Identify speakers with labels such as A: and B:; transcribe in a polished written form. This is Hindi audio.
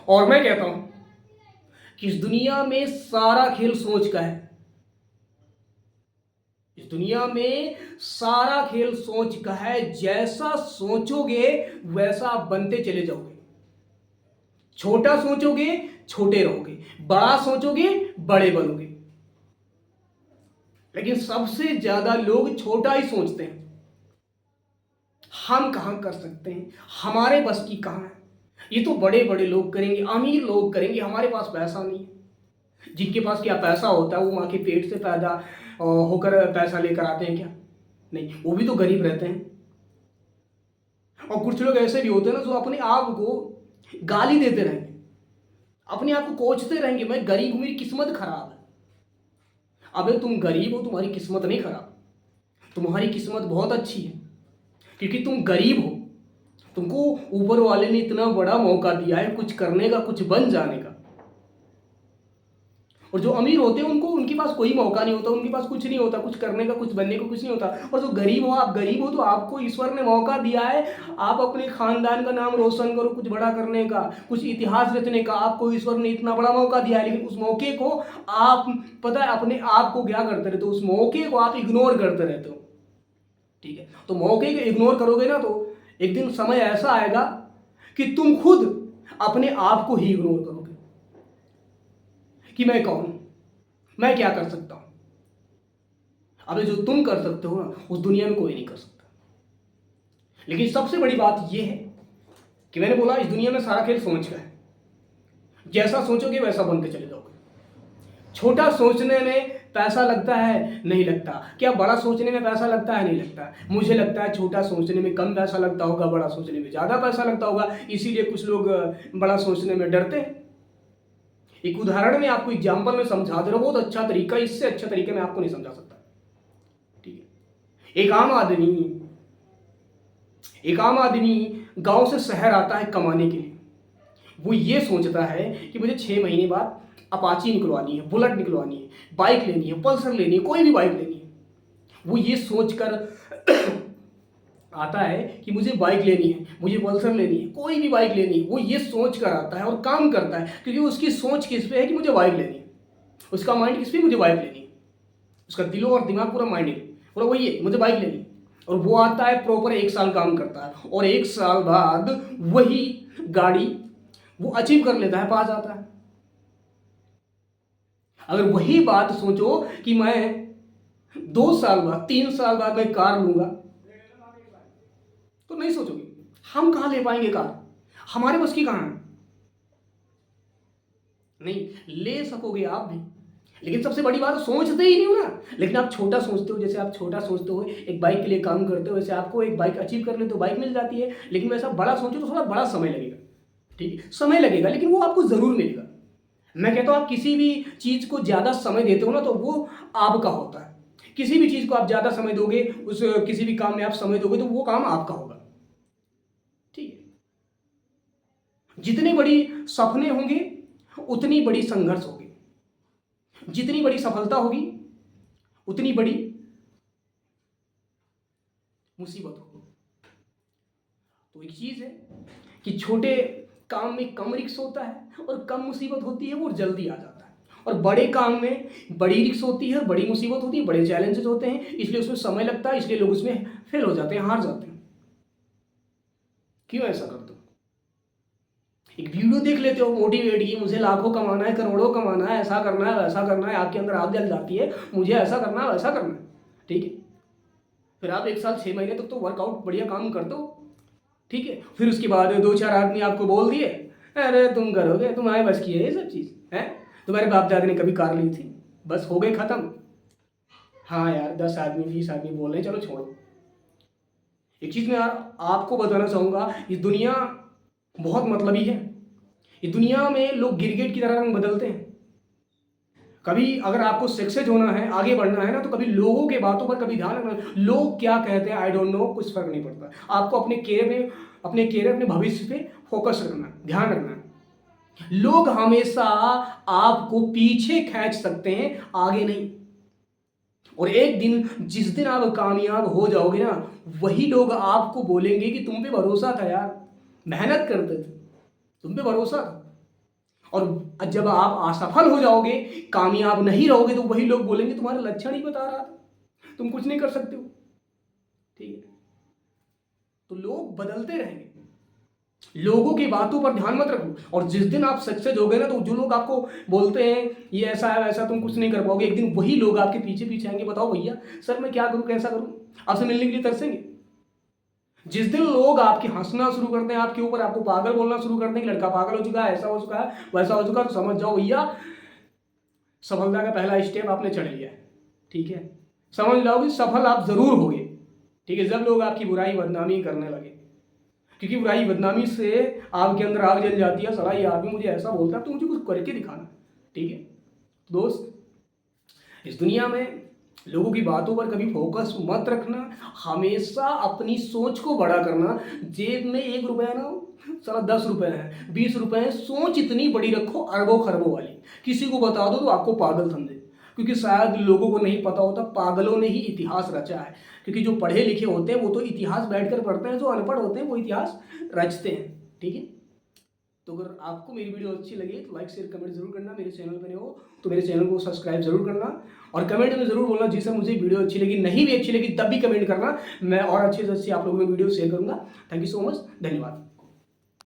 A: और मैं कहता हूं कि इस दुनिया में सारा खेल सोच का है। इस दुनिया में सारा खेल सोच का है। जैसा सोचोगे वैसा आप बनते चले जाओगे। छोटा सोचोगे छोटे रहोगे, बड़ा सोचोगे बड़े बनोगे। लेकिन सबसे ज्यादा लोग छोटा ही सोचते हैं। हम कहां कर सकते हैं, हमारे बस की कहां है, ये तो बड़े बड़े लोग करेंगे, अमीर लोग करेंगे, हमारे पास पैसा नहीं है। जिनके पास क्या पैसा होता है वो माँ के पेट से पैदा होकर पैसा लेकर आते हैं क्या? नहीं, वो भी तो गरीब रहते हैं। और कुछ लोग ऐसे भी होते हैं ना जो अपने आप को गाली देते रहेंगे, अपने आप को कोचते रहेंगे, मैं गरीब हूं, मेरी किस्मत खराब है। अबे तुम गरीब हो, तुम्हारी किस्मत नहीं खराब, तुम्हारी किस्मत बहुत अच्छी है, क्योंकि तुम गरीब हो। तुमको ऊपर वाले ने इतना बड़ा मौका दिया है कुछ करने का, कुछ बन जाने का। और जो अमीर होते हैं उनको, उनके पास कोई मौका नहीं होता, उनके पास कुछ नहीं होता, कुछ करने का, कुछ बनने को कुछ नहीं होता। और जो गरीब हो, आप गरीब हो तो आपको ईश्वर ने मौका दिया है, आप अपने खानदान का नाम रोशन करो, कुछ बड़ा करने का, कुछ इतिहास रचने का। आपको ईश्वर ने इतना बड़ा मौका दिया है, लेकिन उस मौके को आप, पता है, अपने आप को क्या करते रहते हो, उस मौके को आप इग्नोर करते रहते हो। ठीक है, तो मौके को इग्नोर करोगे ना तो एक दिन समय ऐसा आएगा कि तुम खुद अपने आप को ही इग्नोर करोगे कि मैं कौन हूं, मैं क्या कर सकता हूं। अबे जो तुम कर सकते हो ना, उस दुनिया में कोई नहीं कर सकता। लेकिन सबसे बड़ी बात यह है कि मैंने बोला इस दुनिया में सारा खेल सोच का है। जैसा सोचोगे वैसा बनते चले जाओगे। छोटा सोचने में पैसा लगता है? नहीं लगता। क्या बड़ा सोचने में पैसा लगता है? नहीं लगता। मुझे लगता है छोटा सोचने में कम पैसा लगता होगा, बड़ा सोचने में ज्यादा पैसा लगता होगा। इसीलिए कुछ लोग बड़ा सोचने में डरते हैं। एक उदाहरण में आपको एग्जाम्पल में समझा दे रहा हूं, बहुत अच्छा तरीका, इससे अच्छा तरीके में आपको नहीं समझा सकता। ठीक है, एक आम आदमी गांव से शहर आता है कमाने के लिए। वो ये सोचता है कि मुझे 6 महीने बाद अपाची निकलवानी है, बुलेट निकलवानी है, बाइक लेनी है, पल्सर लेनी है, कोई भी बाइक लेनी है। वो ये सोचकर आता है कि मुझे बाइक लेनी है, मुझे पल्सर लेनी है, कोई भी बाइक लेनी है। वो ये सोच कर आता है और काम करता है, क्योंकि उसकी सोच किस पे है कि मुझे बाइक लेनी है। उसका माइंड किस पे, मुझे बाइक लेनी है। उसका दिलो और दिमाग पूरा माइंड है, पूरा वही है, मुझे बाइक लेनी है। और वो आता है, प्रॉपर 1 साल काम करता है, और 1 साल बाद वही गाड़ी वो अचीव कर लेता है, पास आता है। अगर वही बात सोचो कि मैं 2 साल बाद, 3 साल बाद मैं कार लूंगा, तो नहीं सोचोगे। हम कहां ले पाएंगे कार, हमारे बस की कहां है? नहीं ले सकोगे आप भी, लेकिन सबसे बड़ी बात सोचते ही नहीं हो ना। लेकिन आप छोटा सोचते हो, जैसे आप छोटा सोचते हो, एक बाइक के लिए काम करते हो, वैसे आपको एक बाइक अचीव कर ले तो बाइक मिल जाती है। लेकिन वैसा बड़ा सोचो तो थोड़ा बड़ा समय लगेगा। ठीक है, समय लगेगा, लेकिन वो आपको जरूर मिलेगा। मैं कहता हूं आप किसी भी चीज को ज्यादा समय देते हो ना तो वो आपका होता है। किसी भी चीज को आप ज्यादा समय दोगे, उस किसी भी काम में आप समय दोगे तो वो काम आपका होगा। ठीक है, जितनी बड़ी सपने होंगे उतनी बड़ी संघर्ष होगी, जितनी बड़ी सफलता होगी उतनी बड़ी मुसीबत होगी। तो एक चीज है कि छोटे काम में कम रिक्स होता है और कम मुसीबत होती है, वो जल्दी आ जाता है। और बड़े काम में बड़ी रिक्स होती है, बड़ी मुसीबत होती है, बड़े चैलेंजेस होते हैं, इसलिए उसमें समय लगता है, इसलिए लोग उसमें फेल हो जाते हैं, हार जाते हैं। क्यों ऐसा करते हो? एक वीडियो देख लेते हो मोटिवेट की, मुझे लाखों कमाना है, करोड़ों कमाना है, ऐसा करना है, वैसा करना है, आपके अंदर आग जल जाती है, मुझे ऐसा करना है, वैसा करना है। ठीक है, फिर आप 1 साल 6 महीने तक तो वर्कआउट बढ़िया काम करते हो। ठीक है, फिर उसके बाद 2-4 आदमी आपको बोल दिए, अरे तुम करोगे, तुम्हारे बस की है ये सब चीज़ है, तुम्हारे बाप दादा ने कभी कार ली थी, बस हो गए खत्म। हाँ यार, 10 आदमी 20 आदमी बोल रहे हैं, चलो छोड़ो। एक चीज़ मैं यार आपको बताना चाहूँगा, ये दुनिया बहुत मतलबी है। ये दुनिया में लोग गिरगिट की तरह रंग बदलते हैं। कभी अगर आपको सक्सेस होना है, आगे बढ़ना है ना, तो कभी लोगों के बातों पर कभी ध्यान रखना। लोग क्या कहते हैं आई डोंट नो, कुछ फर्क नहीं पड़ता। आपको अपने कैरियर, अपने भविष्य पे फोकस रखना, ध्यान रखना। लोग हमेशा आपको पीछे खींच सकते हैं, आगे नहीं। और एक दिन जिस दिन आप कामयाब हो जाओगे ना, वही लोग आपको बोलेंगे कि तुम पे भरोसा था यार, मेहनत करते थे, तुम पे भरोसा था। और जब आप असफल हो जाओगे, कामयाब नहीं रहोगे, तो वही लोग बोलेंगे तुम्हारे लक्षण ही बता रहा था, तुम कुछ नहीं कर सकते हो। ठीक है, तो लोग बदलते रहेंगे, लोगों की बातों पर ध्यान मत रखो। और जिस दिन आप सक्सेस हो गए ना, तो जो लोग आपको बोलते हैं ये ऐसा है वैसा, तुम कुछ नहीं कर पाओगे, एक दिन वही लोग आपके पीछे पीछे आएंगे, बताओ भैया सर मैं क्या करूं, कैसा करूं, आपसे मिलने के लिए तरसेंगे। जिस दिन लोग आपके हंसना शुरू करते हैं आपके ऊपर, आपको पागल बोलना शुरू करते हैं कि लड़का पागल हो चुका है, ऐसा हो चुका है, वैसा हो चुका है, तो समझ जाओ भैया सफलता का पहला स्टेप आपने चढ़ लिया है। ठीक है, समझ जाओ कि सफल आप जरूर होगे। ठीक है, जब लोग आपकी बुराई बदनामी करने लगे, क्योंकि बुराई बदनामी से आपके अंदर आग जल जाती है, साला ये आदमी मुझे ऐसा बोलता है तो मुझे कुछ करके दिखाना। ठीक है दोस्त, इस दुनिया में लोगों की बातों पर कभी फोकस मत रखना, हमेशा अपनी सोच को बड़ा करना। जेब में 1 रुपया ना हो, साला 10 रुपए है, 20 रुपए है, सोच इतनी बड़ी रखो अरबों खरबों वाली। किसी को बता दो तो आपको पागल समझे, क्योंकि शायद लोगों को नहीं पता होता पागलों ने ही इतिहास रचा है। क्योंकि जो पढ़े लिखे होते हैं वो तो इतिहास बैठकर पढ़ते हैं, जो अनपढ़ होते हैं वो इतिहास रचते हैं। ठीक है, तो अगर आपको मेरी वीडियो अच्छी लगी तो लाइक शेयर कमेंट जरूर करना। मेरे चैनल पर नए हो तो मेरे चैनल को सब्सक्राइब जरूर करना, और कमेंट में जरूर बोलना जिससे मुझे वीडियो अच्छी लगी, नहीं भी अच्छी लगी तब भी कमेंट करना, मैं और अच्छे से अच्छी आप लोगों में वीडियो शेयर करूंगा। थैंक यू सो मच, धन्यवाद।